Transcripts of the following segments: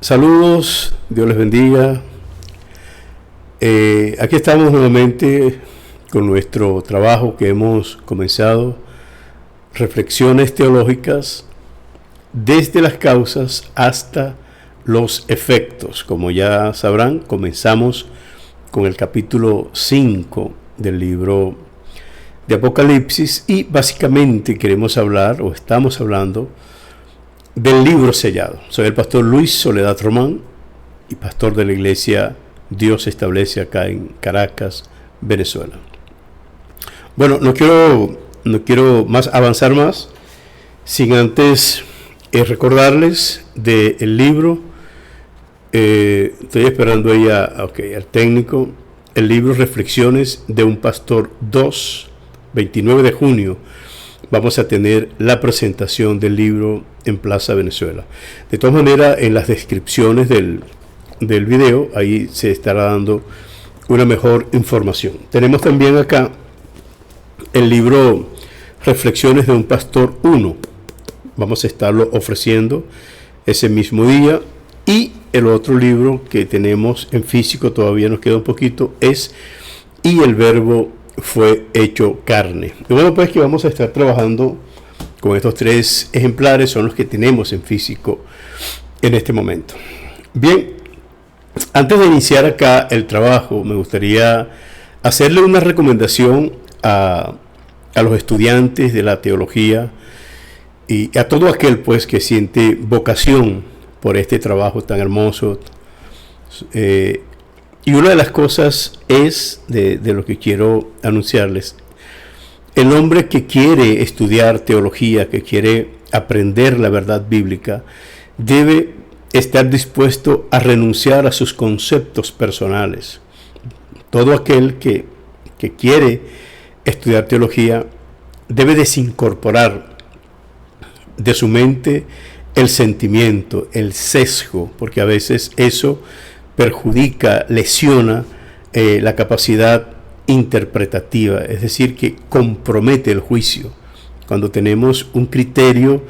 Saludos, Dios les bendiga. Aquí estamos nuevamente con nuestro trabajo que hemos comenzado, reflexiones teológicas desde las causas hasta los efectos. Como ya sabrán, comenzamos con el capítulo 5 del libro de Apocalipsis y básicamente queremos hablar o estamos hablando del libro sellado. Soy el pastor Luis Soledad Román y pastor de la iglesia Dios Establece acá en Caracas, Venezuela. Bueno, no quiero avanzar más sin antes recordarles del libro. Estoy esperando ahí al técnico. El libro Reflexiones de un Pastor 2, 29 de junio. Vamos a tener la presentación del libro en Plaza Venezuela. De todas maneras, en las descripciones del video, ahí se estará dando una mejor información. Tenemos también acá el libro Reflexiones de un Pastor 1. Vamos a estarlo ofreciendo ese mismo día. Y el otro libro que tenemos en físico, todavía nos queda un poquito, es Y el Verbo fue hecho carne. Y bueno, pues que vamos a estar trabajando con estos 3 ejemplares, son los que tenemos en físico en este momento. Bien, antes de iniciar acá el trabajo, me gustaría hacerle una recomendación a los estudiantes de la teología y a todo aquel pues que siente vocación por este trabajo tan hermoso. Y una de las cosas es, de lo que quiero anunciarles, el hombre que quiere estudiar teología, que quiere aprender la verdad bíblica, debe estar dispuesto a renunciar a sus conceptos personales. Todo aquel que quiere estudiar teología debe desincorporar de su mente el sentimiento, el sesgo, porque a veces eso perjudica, lesiona la capacidad interpretativa, es decir, que compromete el juicio. Cuando tenemos un criterio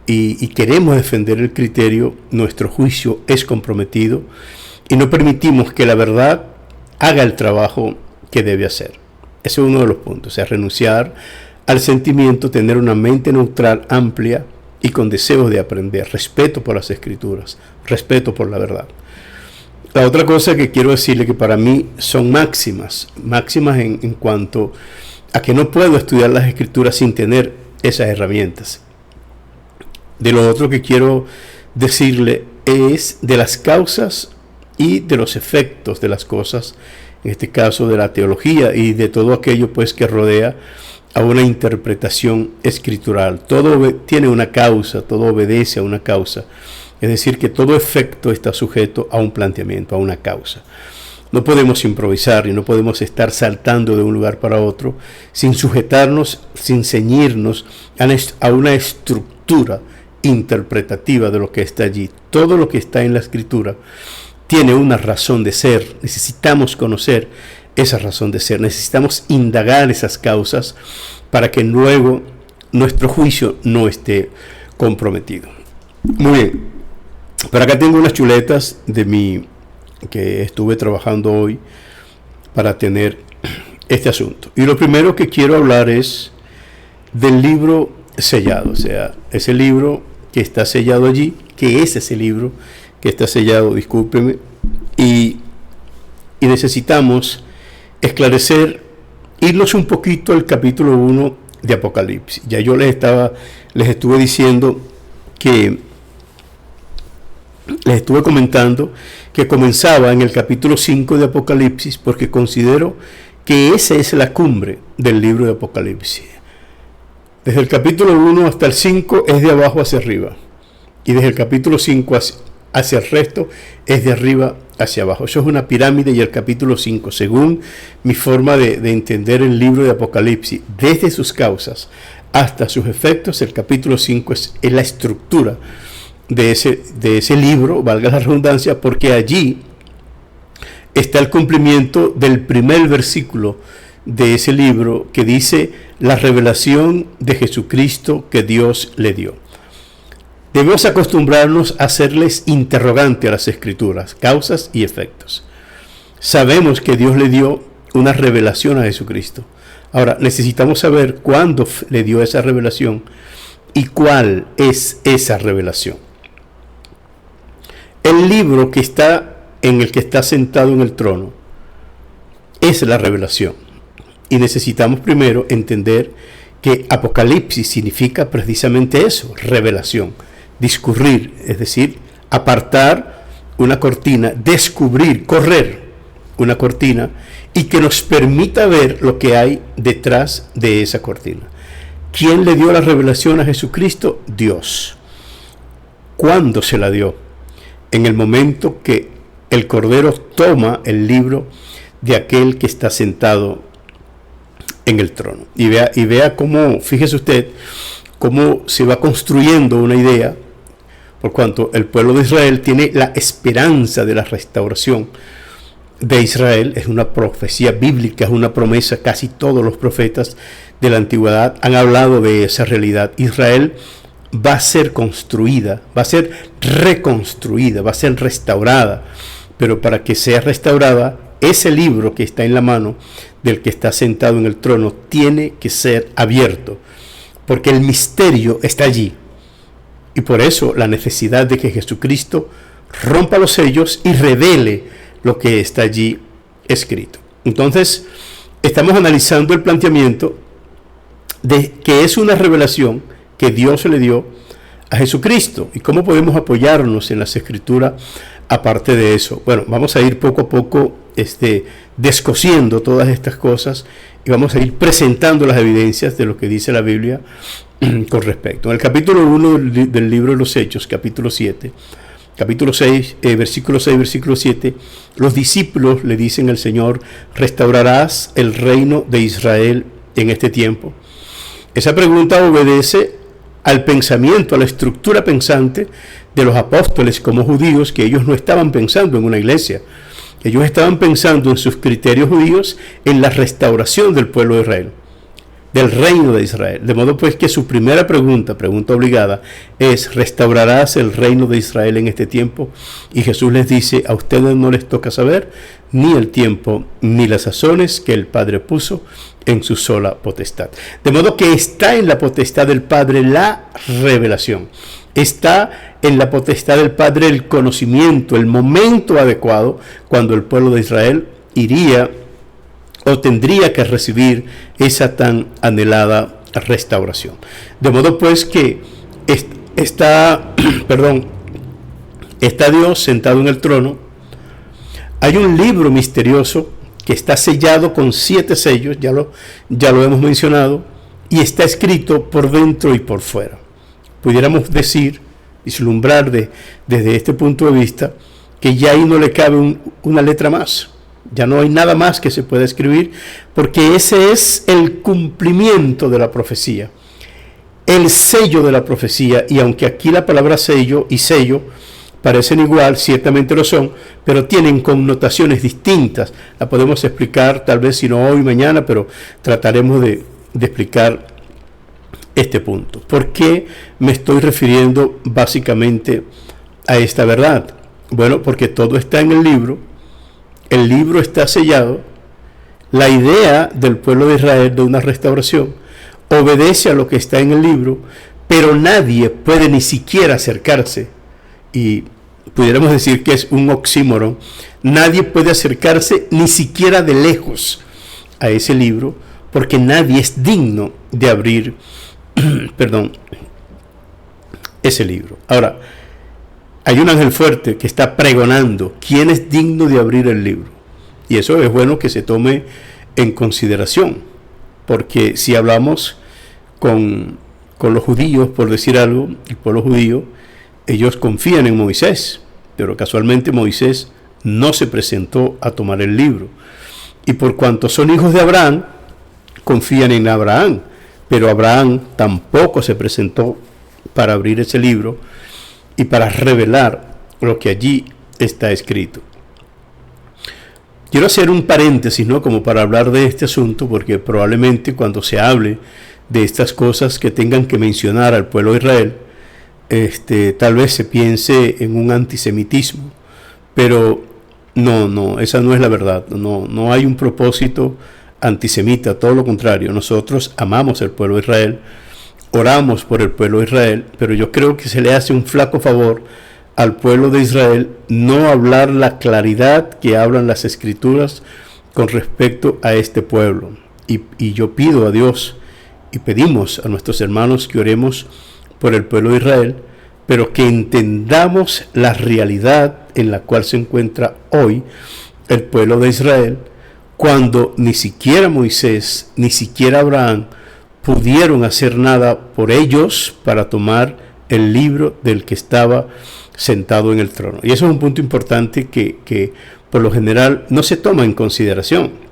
y queremos defender el criterio, nuestro juicio es comprometido y no permitimos que la verdad haga el trabajo que debe hacer. Ese es uno de los puntos, o sea, renunciar al sentimiento, tener una mente neutral, amplia y con deseos de aprender, respeto por las escrituras, respeto por la verdad. La otra cosa que quiero decirle que para mí son máximas en cuanto a que no puedo estudiar las escrituras sin tener esas herramientas. De lo otro que quiero decirle es de las causas y de los efectos de las cosas, en este caso de la teología y de todo aquello pues que rodea a una interpretación escritural. Todo tiene una causa, todo obedece a una causa. Es decir, que todo efecto está sujeto a un planteamiento, a una causa. No podemos improvisar y no podemos estar saltando de un lugar para otro sin sujetarnos, sin ceñirnos a una estructura interpretativa de lo que está allí. Todo lo que está en la escritura tiene una razón de ser. Necesitamos conocer esa razón de ser. Necesitamos indagar esas causas para que luego nuestro juicio no esté comprometido. Muy bien. Por acá tengo unas chuletas que estuve trabajando hoy para tener este asunto. Y lo primero que quiero hablar es del libro sellado. O sea, ese libro que está sellado allí, que es ese libro que está sellado, discúlpeme. Y necesitamos esclarecer, irnos un poquito al capítulo 1 de Apocalipsis. Ya yo les estuve diciendo que les estuve comentando que comenzaba en el capítulo 5 de Apocalipsis porque considero que esa es la cumbre del libro de Apocalipsis. Desde el capítulo 1 hasta el 5 es de abajo hacia arriba y desde el capítulo 5 hacia el resto es de arriba hacia abajo. Eso es una pirámide y el capítulo 5, según mi forma de entender el libro de Apocalipsis, desde sus causas hasta sus efectos, el capítulo 5 es la estructura de ese libro, valga la redundancia, porque allí está el cumplimiento del primer versículo de ese libro que dice la revelación de Jesucristo que Dios le dio. Debemos acostumbrarnos a hacerles interrogante a las Escrituras, causas y efectos. Sabemos que Dios le dio una revelación a Jesucristo. Ahora, necesitamos saber cuándo le dio esa revelación y cuál es esa revelación. El libro que está en el que está sentado en el trono es la revelación. Y necesitamos primero entender que Apocalipsis significa precisamente eso, revelación, discurrir, es decir, apartar una cortina, descubrir, correr una cortina y que nos permita ver lo que hay detrás de esa cortina. ¿Quién le dio la revelación a Jesucristo? Dios. ¿Cuándo se la dio? En el momento que el Cordero toma el libro de aquel que está sentado en el trono. Y vea cómo, fíjese usted, cómo se va construyendo una idea, por cuanto el pueblo de Israel tiene la esperanza de la restauración de Israel. Es una profecía bíblica, es una promesa. Casi todos los profetas de la antigüedad han hablado de esa realidad. Israel va a ser construida, va a ser reconstruida, va a ser restaurada, pero para que sea restaurada, ese libro que está en la mano del que está sentado en el trono tiene que ser abierto, porque el misterio está allí. Y por eso la necesidad de que Jesucristo rompa los sellos y revele lo que está allí escrito. Entonces, estamos analizando el planteamiento de que es una revelación que Dios le dio a Jesucristo y cómo podemos apoyarnos en las Escrituras aparte de eso. Bueno, vamos a ir poco a poco descosiendo todas estas cosas y vamos a ir presentando las evidencias de lo que dice la Biblia con respecto. En el capítulo 1 del libro de los Hechos, capítulo 7, capítulo 6, versículo 6, versículo 7, los discípulos le dicen al Señor: ¿restaurarás el reino de Israel en este tiempo? Esa pregunta obedece al pensamiento, a la estructura pensante de los apóstoles como judíos, que ellos no estaban pensando en una iglesia. Ellos estaban pensando en sus criterios judíos, en la restauración del pueblo de Israel, del reino de Israel. De modo pues que su primera pregunta obligada, es: ¿restaurarás el reino de Israel en este tiempo? Y Jesús les dice: a ustedes no les toca saber ni el tiempo ni las sazones que el Padre puso en su sola potestad. De modo que está en la potestad del Padre la revelación. Está en la potestad del Padre el conocimiento, el momento adecuado cuando el pueblo de Israel iría o tendría que recibir esa tan anhelada restauración. De modo pues que está Dios sentado en el trono. Hay un libro misterioso que está sellado con 7 sellos, ya lo hemos mencionado, y está escrito por dentro y por fuera. Pudiéramos decir, vislumbrar desde este punto de vista, que ya ahí no le cabe una letra más. Ya no hay nada más que se pueda escribir, porque ese es el cumplimiento de la profecía, el sello de la profecía. Y aunque aquí la palabra sello y sello parecen igual, ciertamente lo son, pero tienen connotaciones distintas. La podemos explicar tal vez, si no hoy, mañana, pero trataremos de explicar este punto. ¿Por qué me estoy refiriendo básicamente a esta verdad? Bueno, porque todo está en el libro está sellado. La idea del pueblo de Israel de una restauración obedece a lo que está en el libro, pero nadie puede ni siquiera acercarse, y pudiéramos decir que es un oxímoron. Nadie puede acercarse ni siquiera de lejos a ese libro, porque nadie es digno de abrir ese libro. Ahora, hay un ángel fuerte que está pregonando quién es digno de abrir el libro. Y eso es bueno que se tome en consideración, porque si hablamos con los judíos, por decir algo, el pueblo judío, ellos confían en Moisés, pero casualmente Moisés no se presentó a tomar el libro. Y por cuanto son hijos de Abraham, confían en Abraham, pero Abraham tampoco se presentó para abrir ese libro y para revelar lo que allí está escrito. Quiero hacer un paréntesis, ¿no?, como para hablar de este asunto, porque probablemente cuando se hable de estas cosas que tengan que mencionar al pueblo de Israel, tal vez se piense en un antisemitismo, pero no, esa no es la verdad. No hay un propósito antisemita, todo lo contrario. Nosotros amamos el pueblo de Israel, oramos por el pueblo de Israel, pero yo creo que se le hace un flaco favor al pueblo de Israel no hablar la claridad que hablan las Escrituras con respecto a este pueblo. Y yo pido a Dios y pedimos a nuestros hermanos que oremos por el pueblo de Israel, pero que entendamos la realidad en la cual se encuentra hoy el pueblo de Israel, cuando ni siquiera Moisés, ni siquiera Abraham pudieron hacer nada por ellos para tomar el libro del que estaba sentado en el trono. Y eso es un punto importante que por lo general no se toma en consideración.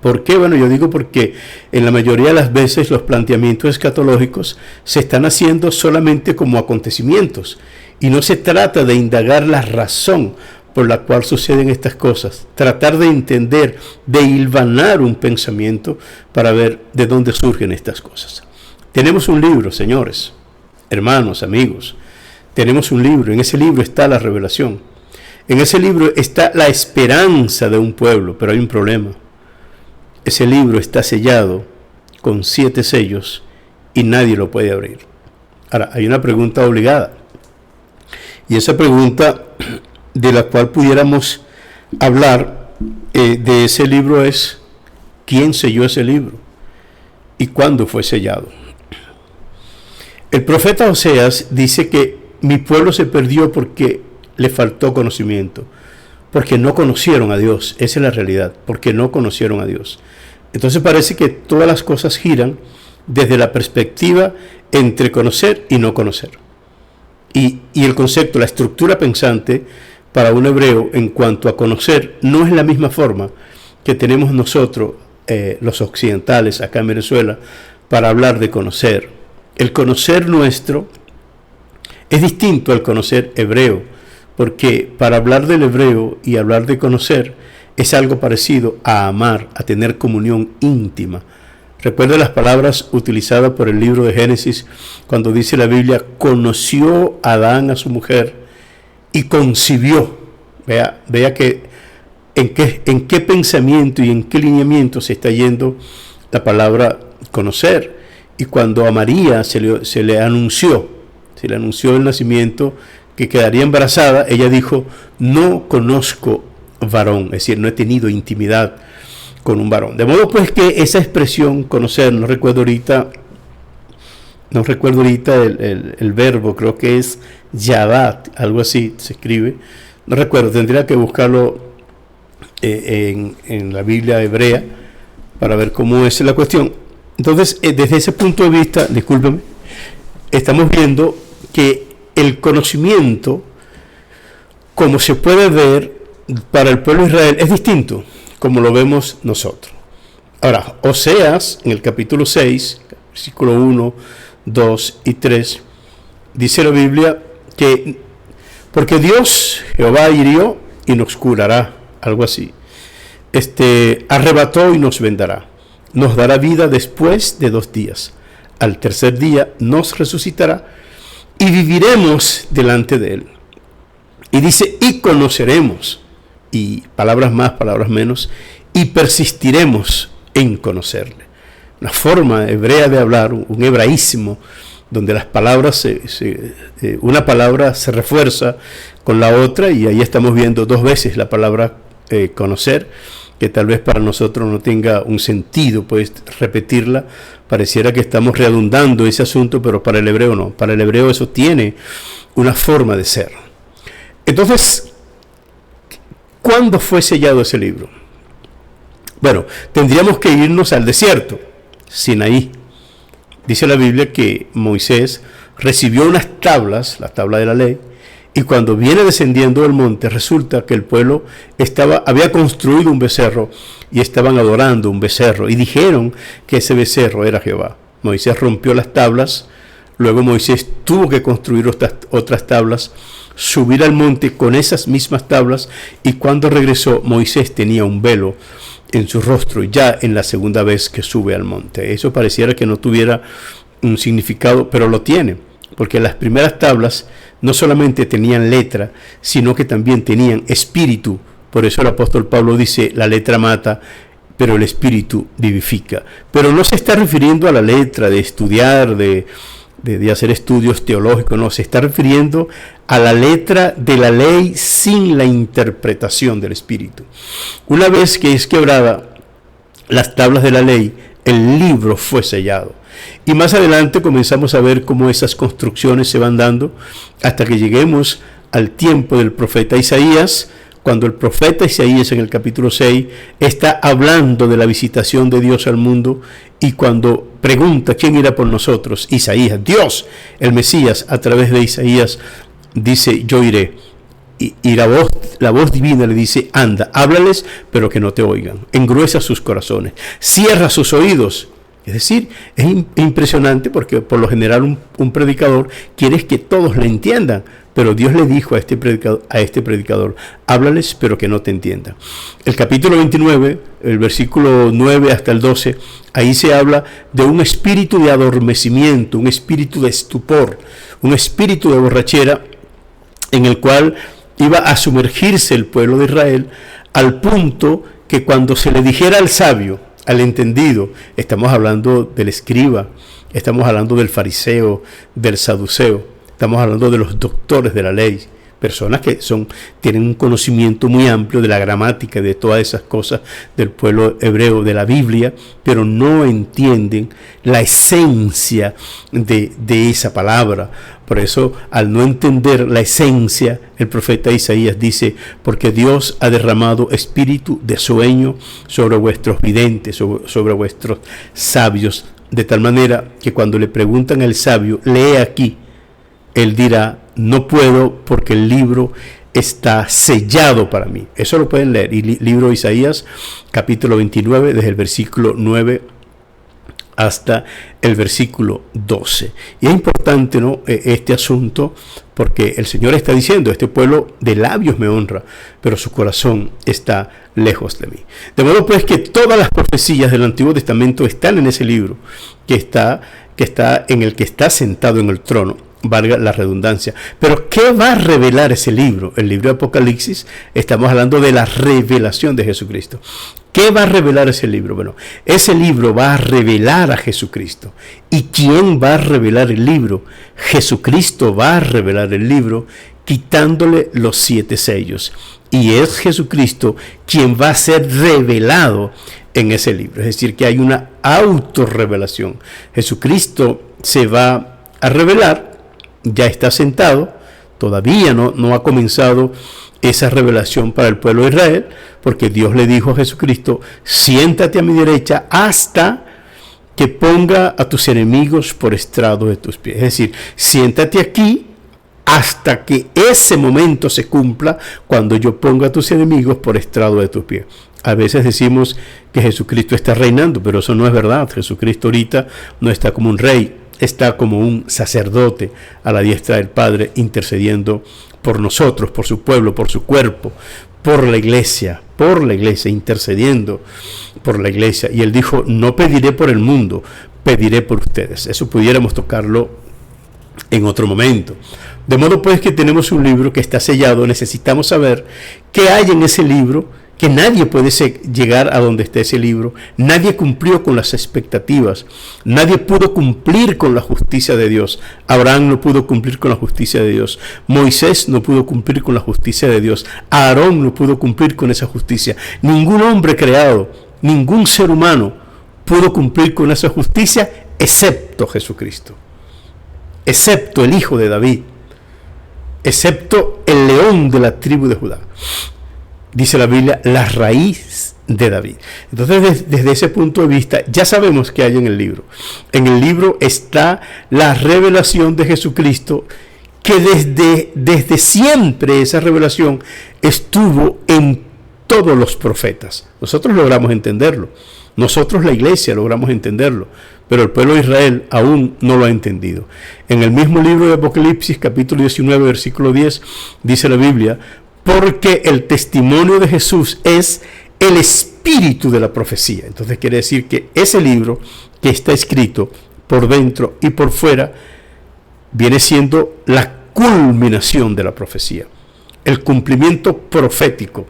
¿Por qué? Bueno, yo digo porque en la mayoría de las veces los planteamientos escatológicos se están haciendo solamente como acontecimientos y no se trata de indagar la razón por la cual suceden estas cosas, tratar de entender, de hilvanar un pensamiento para ver de dónde surgen estas cosas. Tenemos un libro, señores, hermanos, amigos, tenemos un libro, en ese libro está la revelación, en ese libro está la esperanza de un pueblo, pero hay un problema. Ese libro está sellado con 7 sellos y nadie lo puede abrir. Ahora, hay una pregunta obligada. Y esa pregunta de la cual pudiéramos hablar de ese libro es: ¿quién selló ese libro? ¿Y cuándo fue sellado? El profeta Oseas dice que mi pueblo se perdió porque le faltó conocimiento, porque no conocieron a Dios. Esa es la realidad, porque no conocieron a Dios. Entonces parece que todas las cosas giran desde la perspectiva entre conocer y no conocer. Y el concepto, la estructura pensante para un hebreo en cuanto a conocer no es la misma forma que tenemos nosotros, los occidentales, acá en Venezuela, para hablar de conocer. El conocer nuestro es distinto al conocer hebreo, porque para hablar del hebreo y hablar de conocer es algo parecido a amar, a tener comunión íntima. Recuerda las palabras utilizadas por el libro de Génesis cuando dice la Biblia: conoció Adán a su mujer y concibió. Vea que en qué pensamiento y en qué lineamiento se está yendo la palabra conocer. Y cuando a María se le anunció el nacimiento, que quedaría embarazada, ella dijo: no conozco varón, es decir, no he tenido intimidad con un varón. De modo pues que esa expresión conocer, no recuerdo ahorita el verbo, creo que es yadat, algo así se escribe, no recuerdo, tendría que buscarlo en la Biblia hebrea para ver cómo es la cuestión. Entonces, desde ese punto de vista, discúlpeme, estamos viendo que el conocimiento, como se puede ver, para el pueblo de Israel es distinto como lo vemos nosotros. Ahora, Oseas, en el capítulo 6, versículo 1, 2 y 3, dice la Biblia que porque Dios, Jehová, hirió y nos curará, algo así. Arrebató y nos vendará. Nos dará vida después de 2 días. Al tercer día nos resucitará y viviremos delante de él. Y dice, y conoceremos, y palabras más, palabras menos, y persistiremos en conocerle. Una forma hebrea de hablar, un hebraísmo, donde las palabras, una palabra se refuerza con la otra, y ahí estamos viendo 2 veces la palabra conocer, que tal vez para nosotros no tenga un sentido, pues repetirla, pareciera que estamos redundando ese asunto, pero para el hebreo no, para el hebreo eso tiene una forma de ser. Entonces, ¿cuándo fue sellado ese libro? Bueno, tendríamos que irnos al desierto, Sinaí. Dice la Biblia que Moisés recibió unas tablas, la tabla de la ley, y cuando viene descendiendo del monte, resulta que el pueblo había construido un becerro y estaban adorando un becerro, y dijeron que ese becerro era Jehová. Moisés rompió las tablas, luego Moisés tuvo que construir otras tablas, subir al monte con esas mismas tablas, y cuando regresó, Moisés tenía un velo en su rostro, ya en la segunda vez que sube al monte. Eso pareciera que no tuviera un significado, pero lo tiene. porque las primeras tablas no solamente tenían letra, sino que también tenían espíritu. Por eso el apóstol Pablo dice, la letra mata, pero el espíritu vivifica. Pero no se está refiriendo a la letra de estudiar, de hacer estudios teológicos, no, se está refiriendo a la letra de la ley sin la interpretación del espíritu. Una vez que es quebrada las tablas de la ley, el libro fue sellado. Y más adelante comenzamos a ver cómo esas construcciones se van dando hasta que lleguemos al tiempo del profeta Isaías, cuando el profeta Isaías en el capítulo 6 está hablando de la visitación de Dios al mundo, y cuando pregunta quién irá por nosotros, Isaías, Dios, el Mesías, a través de Isaías dice, yo iré. Y la voz divina le dice, anda, háblales, pero que no te oigan, engruesa sus corazones, cierra sus oídos. Es decir, es impresionante porque por lo general un predicador quiere que todos le entiendan, pero Dios le dijo a este predicador, háblales pero que no te entiendan. El capítulo 29, el versículo 9 hasta el 12, ahí se habla de un espíritu de adormecimiento, un espíritu de estupor, un espíritu de borrachera en el cual iba a sumergirse el pueblo de Israel, al punto que cuando se le dijera al sabio, al entendido, estamos hablando del escriba, estamos hablando del fariseo, del saduceo, estamos hablando de los doctores de la ley, personas que tienen un conocimiento muy amplio de la gramática y de todas esas cosas del pueblo hebreo, de la Biblia, pero no entienden la esencia de esa palabra. Por eso, al no entender la esencia, el profeta Isaías dice, porque Dios ha derramado espíritu de sueño sobre vuestros videntes, sobre vuestros sabios, de tal manera que cuando le preguntan al sabio, lee aquí, él dirá, no puedo porque el libro está sellado para mí. Eso lo pueden leer. Y libro de Isaías, capítulo 29, desde el versículo 9 hasta el versículo 12. Y es importante, ¿no?, este asunto, porque el Señor está diciendo, este pueblo de labios me honra, pero su corazón está lejos de mí. De modo pues que todas las profecías del Antiguo Testamento están en ese libro, que está en el que está sentado en el trono, valga la redundancia. Pero ¿qué va a revelar ese libro? El libro de Apocalipsis, estamos hablando de la revelación de Jesucristo. ¿Qué va a revelar ese libro? Bueno, ese libro va a revelar a Jesucristo. ¿Y quién va a revelar el libro? Jesucristo va a revelar el libro quitándole los 7 sellos. Y es Jesucristo quien va a ser revelado en ese libro. Es decir, que hay una autorrevelación. Jesucristo se va a revelar, ya está sentado, todavía no ha comenzado esa revelación para el pueblo de Israel, porque Dios le dijo a Jesucristo, siéntate a mi derecha hasta que ponga a tus enemigos por estrado de tus pies. Es decir, siéntate aquí hasta que ese momento se cumpla, cuando yo ponga a tus enemigos por estrado de tus pies. A veces decimos que Jesucristo está reinando, pero eso no es verdad. Jesucristo ahorita no está como un rey, está como un sacerdote a la diestra del Padre, intercediendo por nosotros, por su pueblo, por su cuerpo, por la iglesia, intercediendo por la iglesia. Y él dijo, no pediré por el mundo, pediré por ustedes. Eso pudiéramos tocarlo en otro momento. De modo pues que tenemos un libro que está sellado. Necesitamos saber qué hay en ese libro, que nadie puede llegar a donde está ese libro. Nadie cumplió con las expectativas. Nadie pudo cumplir con la justicia de Dios. Abraham no pudo cumplir con la justicia de Dios. Moisés no pudo cumplir con la justicia de Dios. Aarón no pudo cumplir con esa justicia. Ningún hombre creado, ningún ser humano pudo cumplir con esa justicia, excepto Jesucristo. Excepto el hijo de David. Excepto el león de la tribu de Judá. Dice la Biblia, la raíz de David. Entonces, desde ese punto de vista, ya sabemos qué hay en el libro. En el libro está la revelación de Jesucristo, que desde siempre esa revelación estuvo en todos los profetas. Nosotros logramos entenderlo. Nosotros, la iglesia, logramos entenderlo. Pero el pueblo de Israel aún no lo ha entendido. En el mismo libro de Apocalipsis, capítulo 19, versículo 10, dice la Biblia, porque el testimonio de Jesús es el espíritu de la profecía. Entonces quiere decir que ese libro que está escrito por dentro y por fuera viene siendo la culminación de la profecía. El cumplimiento profético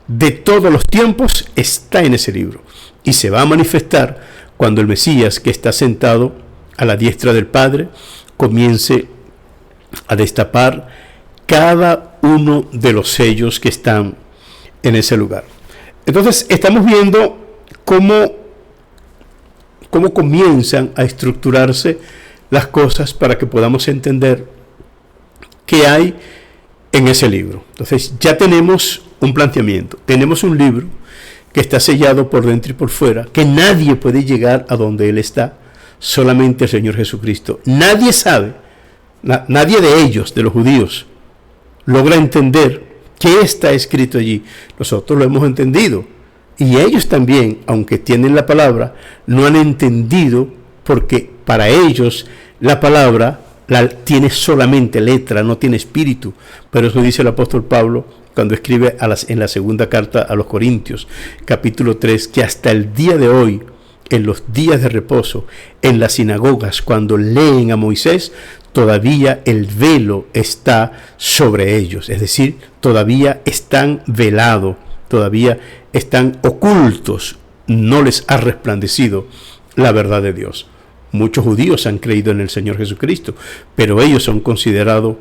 de todos los tiempos está en ese libro y se va a manifestar cuando el Mesías, que está sentado a la diestra del Padre, comience a destapar cada uno de los sellos que están en ese lugar. Entonces estamos viendo cómo comienzan a estructurarse las cosas para que podamos entender qué hay en ese libro. Entonces ya tenemos un planteamiento, tenemos un libro que está sellado por dentro y por fuera, que nadie puede llegar a donde él está, solamente el Señor Jesucristo. Nadie sabe, nadie de ellos, de los judíos, logra entender qué está escrito allí. Nosotros lo hemos entendido, y ellos también, aunque tienen la palabra, no han entendido, porque para ellos la palabra tiene solamente letra, no tiene espíritu. Pero eso dice el apóstol Pablo cuando escribe en la segunda carta a los Corintios, capítulo 3, que hasta el día de hoy, en los días de reposo, en las sinagogas, cuando leen a Moisés, todavía el velo está sobre ellos, es decir, todavía están velados, todavía están ocultos, no les ha resplandecido la verdad de Dios. Muchos judíos han creído en el Señor Jesucristo, pero ellos son considerados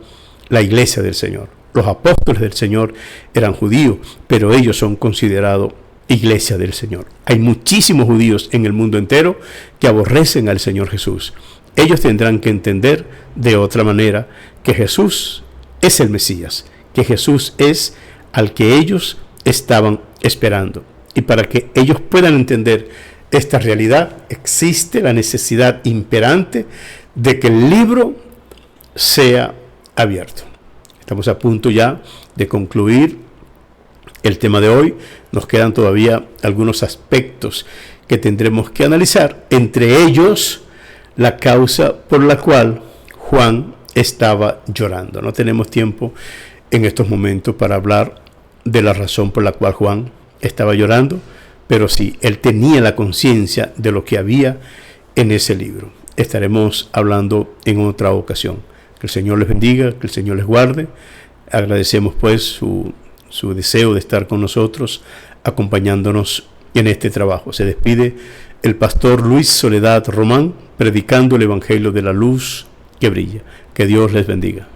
la iglesia del Señor. Los apóstoles del Señor eran judíos, pero ellos son considerados iglesia del Señor. Hay muchísimos judíos en el mundo entero que aborrecen al Señor Jesús. Ellos tendrán que entender de otra manera que Jesús es el Mesías, que Jesús es al que ellos estaban esperando. Y para que ellos puedan entender esta realidad, existe la necesidad imperante de que el libro sea abierto. Estamos a punto ya de concluir el tema de hoy. Nos quedan todavía algunos aspectos que tendremos que analizar, entre ellos la causa por la cual Juan estaba llorando. No tenemos tiempo en estos momentos para hablar de la razón por la cual Juan estaba llorando, pero sí, él tenía la conciencia de lo que había en ese libro. Estaremos hablando en otra ocasión. Que el Señor les bendiga, que el Señor les guarde. Agradecemos pues su deseo de estar con nosotros, acompañándonos en este trabajo. Se despide el pastor Luis Soledad Román, predicando el Evangelio de la luz que brilla. Que Dios les bendiga.